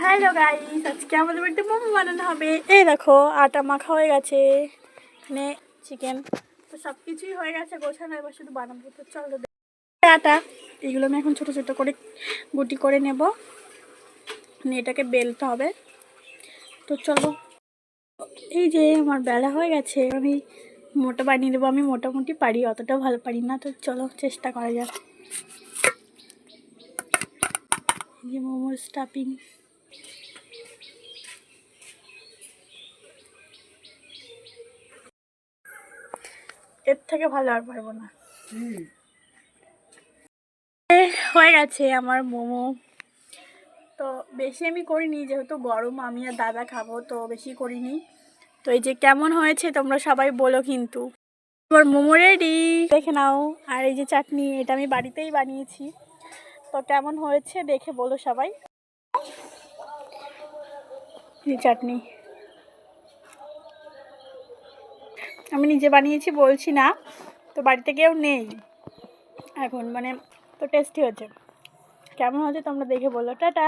Hello guys, আজকে আমাদের বাড়িতে মোমো বানানো হবে। এই দেখো আটা মাখা হয়ে গেছে, এখানে চিকেন তো সব কিছুই হয়ে গেছে গোছানো, এবার শুধু বানাবো। তো চলো আটা এগুলো আমি এখন ছোটো ছোটো করে গুটি করে নেব, এটাকে বেলতে হবে। তো চলো, এই যে আমার বেলা হয়ে গেছে, আমি মোটা বানিয়ে নেবো। আমি মোটামুটি পারি, অতটাও ভালো পারি না। তো চলো চেষ্টা করা যাক। এই যে মোমোর স্টাফিং, এর থেকে ভালো আর পারবো না। হয়ে গেছে আমার মোমো। তো বেশি আমি করিনি, যেহেতু গরম, আমি আর দাদা খাবো, তো বেশি করিনি। তো এই যে কেমন হয়েছে তোমরা সবাই বলো কিন্তু। আমার মোমো রেডি, দেখে নাও। আর এই যে চাটনি, এটা আমি বাড়িতেই বানিয়েছি। তো কেমন হয়েছে দেখে বলো সবাই। এই চাটনি আমি নিজে বানিয়েছি বলছি না, তো বাড়িতে কেউ নেই এখন, মানে তো টেস্টি হয়েছে। কেমন হয়েছে তোমরা দেখে বলো। টাটা।